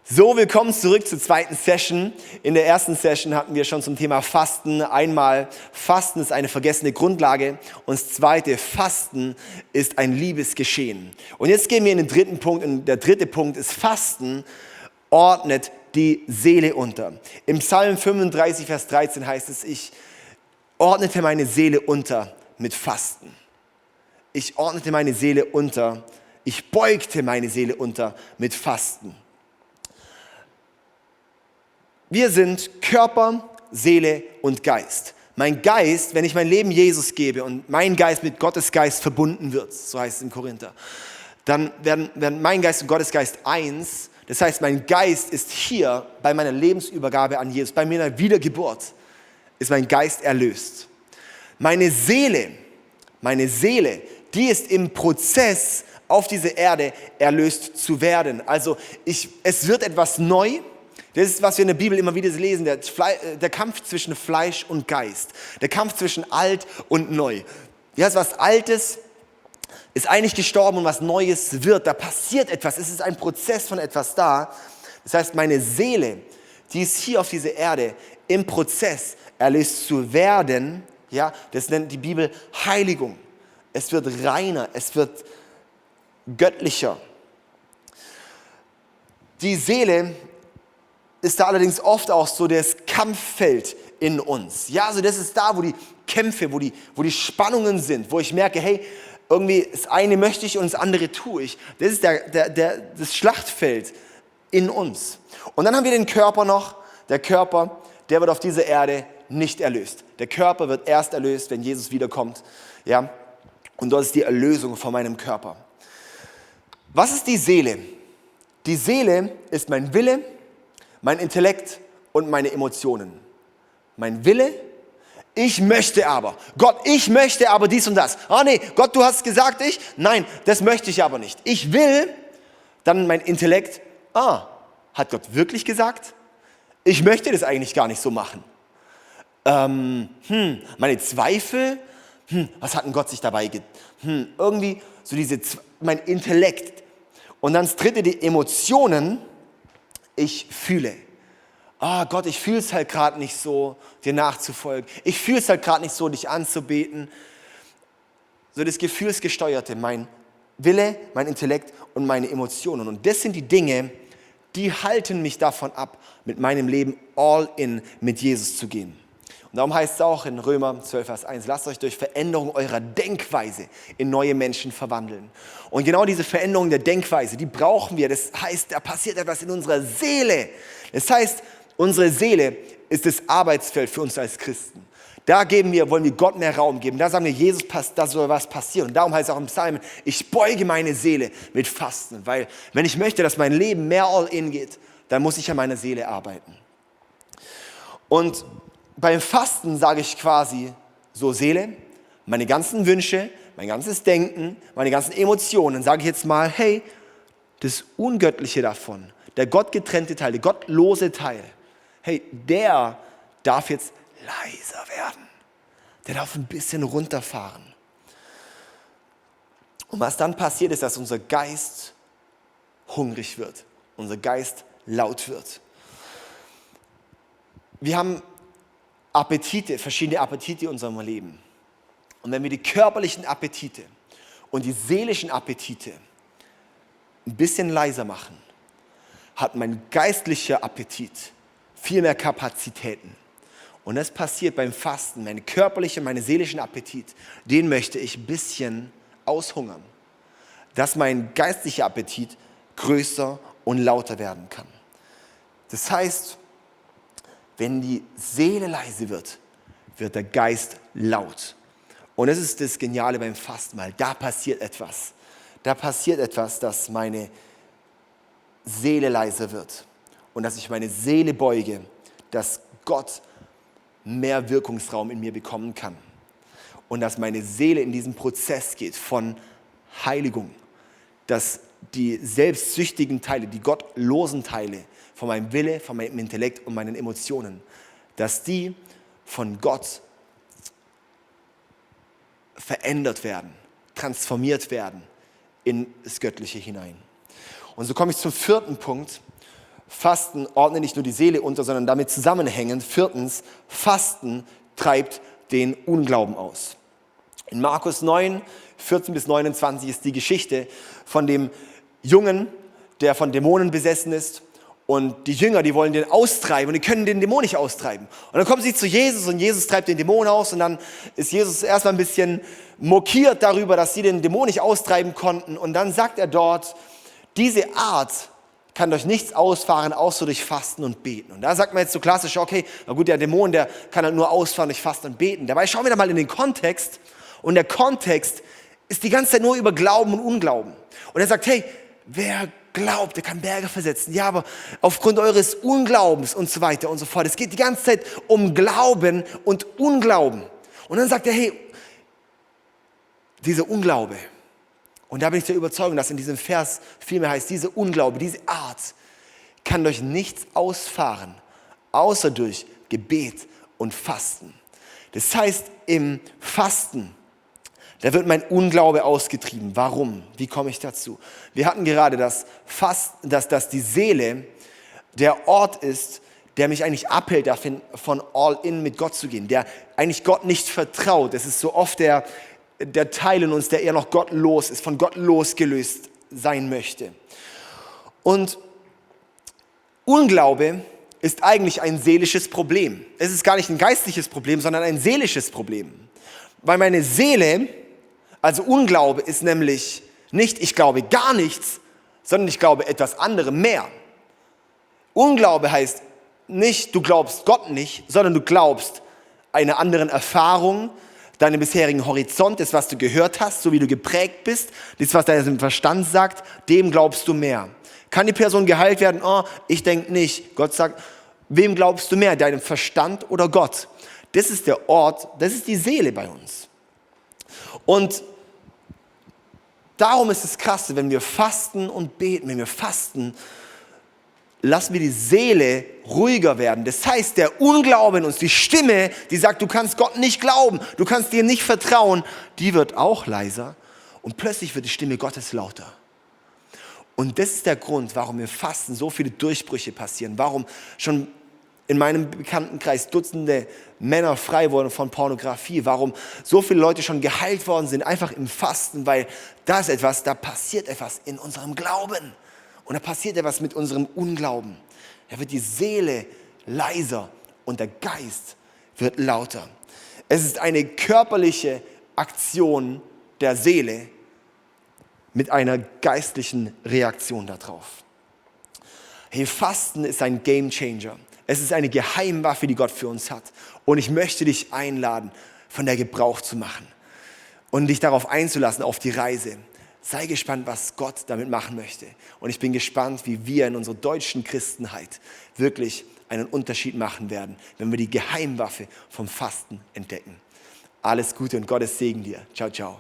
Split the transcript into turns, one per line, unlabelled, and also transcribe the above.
So, willkommen zurück zur zweiten Session. In der ersten Session hatten wir schon zum Thema Fasten. Einmal, Fasten ist eine vergessene Grundlage. Und das zweite, Fasten ist ein Liebesgeschehen. Und jetzt gehen wir in den dritten Punkt. Und der dritte Punkt ist, Fasten ordnet die Seele unter. Im Psalm 35, Vers 13 heißt es, ich ordnete meine Seele unter mit Fasten. Ich ordnete meine Seele unter, ich beugte meine Seele unter mit Fasten. Wir sind Körper, Seele und Geist. Mein Geist, wenn ich mein Leben Jesus gebe und mein Geist mit Gottes Geist verbunden wird, so heißt es in Korinther, dann werden mein Geist und Gottes Geist eins. Das heißt, mein Geist ist hier bei meiner Lebensübergabe an Jesus, bei meiner Wiedergeburt ist mein Geist erlöst. Meine Seele, die ist im Prozess auf dieser Erde erlöst zu werden. Also es wird etwas neu. Das ist, was wir in der Bibel immer wieder lesen, der Kampf zwischen Fleisch und Geist, der Kampf zwischen alt und neu. Ja, was Altes ist eigentlich gestorben und was Neues wird, da passiert etwas, es ist ein Prozess von etwas da. Das heißt, meine Seele, die ist hier auf dieser Erde im Prozess erlöst zu werden, ja, das nennt die Bibel Heiligung. Es wird reiner, es wird göttlicher. Die Seele ist da allerdings oft auch so das Kampffeld in uns. Ja, also das ist da, wo die Kämpfe, wo die Spannungen sind, wo ich merke, hey, irgendwie das eine möchte ich und das andere tue ich. Das ist das Schlachtfeld in uns. Und dann haben wir den Körper noch. Der Körper, der wird auf dieser Erde nicht erlöst. Der Körper wird erst erlöst, wenn Jesus wiederkommt. Ja? Und dort ist die Erlösung von meinem Körper. Was ist die Seele? Die Seele ist mein Wille, mein Intellekt und meine Emotionen. Mein Wille, ich möchte aber. Gott, ich möchte aber dies und das. Ah nee, Gott, du hast gesagt, nein, das möchte ich aber nicht. Ich will, dann mein Intellekt, hat Gott wirklich gesagt? Ich möchte das eigentlich gar nicht so machen. Meine Zweifel, was hat denn Gott sich dabei irgendwie so mein Intellekt. Und dann das dritte, die Emotionen. Ich fühle. Gott, ich fühle es halt gerade nicht so, dir nachzufolgen. Ich fühle es halt gerade nicht so, dich anzubeten. So das Gefühlsgesteuerte, mein Wille, mein Intellekt und meine Emotionen. Und das sind die Dinge, die halten mich davon ab, mit meinem Leben all in mit Jesus zu gehen. Und darum heißt es auch in Römer 12, Vers 1, lasst euch durch Veränderung eurer Denkweise in neue Menschen verwandeln. Und genau diese Veränderung der Denkweise, die brauchen wir. Das heißt, da passiert etwas in unserer Seele. Das heißt, unsere Seele ist das Arbeitsfeld für uns als Christen. Da wollen wir Gott mehr Raum geben. Da sagen wir, Jesus, da soll was passieren. Und darum heißt es auch im Psalm, ich beuge meine Seele mit Fasten. Weil wenn ich möchte, dass mein Leben mehr all in geht, dann muss ich an meiner Seele arbeiten. Und beim Fasten sage ich quasi, so Seele, meine ganzen Wünsche, mein ganzes Denken, meine ganzen Emotionen, sage ich jetzt mal, hey, das Ungöttliche davon, der gottgetrennte Teil, der gottlose Teil, hey, der darf jetzt leiser werden. Der darf ein bisschen runterfahren. Und was dann passiert ist, dass unser Geist hungrig wird, unser Geist laut wird. Wir haben Appetite, verschiedene Appetite in unserem Leben. Und wenn wir die körperlichen Appetite und die seelischen Appetite ein bisschen leiser machen, hat mein geistlicher Appetit viel mehr Kapazitäten. Und das passiert beim Fasten. Meine körperliche, meine seelischen Appetit, den möchte ich ein bisschen aushungern, dass mein geistlicher Appetit größer und lauter werden kann. Das heißt, wenn die Seele leise wird, wird der Geist laut. Und das ist das Geniale beim Fasten, weil da passiert etwas. Da passiert etwas, dass meine Seele leiser wird und dass ich meine Seele beuge, dass Gott mehr Wirkungsraum in mir bekommen kann. Und dass meine Seele in diesen Prozess geht von Heiligung, dass die selbstsüchtigen Teile, die gottlosen Teile von meinem Wille, von meinem Intellekt und meinen Emotionen, dass die von Gott verändert werden, transformiert werden in das Göttliche hinein. Und so komme ich zum vierten Punkt. Fasten ordnet nicht nur die Seele unter, sondern damit zusammenhängend. 4. Fasten treibt den Unglauben aus. In Markus 9, 14 bis 29 ist die Geschichte von dem Jungen, der von Dämonen besessen ist. Und die Jünger, die wollen den austreiben und die können den Dämon nicht austreiben. Und dann kommen sie zu Jesus und Jesus treibt den Dämon aus und dann ist Jesus erstmal ein bisschen mokiert darüber, dass sie den Dämon nicht austreiben konnten. Und dann sagt er dort, diese Art kann durch nichts ausfahren, außer durch Fasten und Beten. Und da sagt man jetzt so klassisch, okay, na gut, der Dämon, der kann halt nur ausfahren durch Fasten und Beten. Dabei schauen wir da mal in den Kontext. Und der Kontext ist die ganze Zeit nur über Glauben und Unglauben. Und er sagt, hey, wer glaubt, der kann Berge versetzen. Ja, aber aufgrund eures Unglaubens und so weiter und so fort. Es geht die ganze Zeit um Glauben und Unglauben. Und dann sagt er, hey, dieser Unglaube. Und da bin ich der Überzeugung, dass in diesem Vers vielmehr heißt, diese Unglaube, diese Art kann durch nichts ausfahren, außer durch Gebet und Fasten. Das heißt, im Fasten, da wird mein Unglaube ausgetrieben. Warum? Wie komme ich dazu? Wir hatten gerade dass die Seele der Ort ist, der mich eigentlich abhält, davon von all in mit Gott zu gehen, der eigentlich Gott nicht vertraut. Es ist so oft der Teil in uns, der eher noch gottlos ist, von Gott losgelöst sein möchte. Und Unglaube ist eigentlich ein seelisches Problem. Es ist gar nicht ein geistliches Problem, sondern ein seelisches Problem. Weil meine Seele, also Unglaube, ist nämlich nicht, ich glaube gar nichts, sondern ich glaube etwas anderem mehr. Unglaube heißt nicht, du glaubst Gott nicht, sondern du glaubst einer anderen Erfahrung, deinem bisherigen Horizont, das, was du gehört hast, so wie du geprägt bist, das, was dein Verstand sagt, dem glaubst du mehr. Kann die Person geheilt werden? Oh, ich denke nicht. Gott sagt, wem glaubst du mehr, deinem Verstand oder Gott? Das ist der Ort, das ist die Seele bei uns. Und darum ist es krass, wenn wir fasten und beten, wenn wir fasten, lassen wir die Seele ruhiger werden. Das heißt, der Unglaube in uns, die Stimme, die sagt, du kannst Gott nicht glauben, du kannst dir nicht vertrauen, die wird auch leiser und plötzlich wird die Stimme Gottes lauter. Und das ist der Grund, warum wir fasten, so viele Durchbrüche passieren, warum schon in meinem Bekanntenkreis Dutzende Männer frei wurden von Pornografie, warum so viele Leute schon geheilt worden sind, einfach im Fasten, weil da passiert etwas in unserem Glauben. Und da passiert etwas mit unserem Unglauben. Da wird die Seele leiser und der Geist wird lauter. Es ist eine körperliche Aktion der Seele mit einer geistlichen Reaktion darauf. Hey, Fasten ist ein Gamechanger. Es ist eine Geheimwaffe, die Gott für uns hat. Und ich möchte dich einladen, von der Gebrauch zu machen und dich darauf einzulassen, auf die Reise. Sei gespannt, was Gott damit machen möchte. Und ich bin gespannt, wie wir in unserer deutschen Christenheit wirklich einen Unterschied machen werden, wenn wir die Geheimwaffe vom Fasten entdecken. Alles Gute und Gottes Segen dir. Ciao, ciao.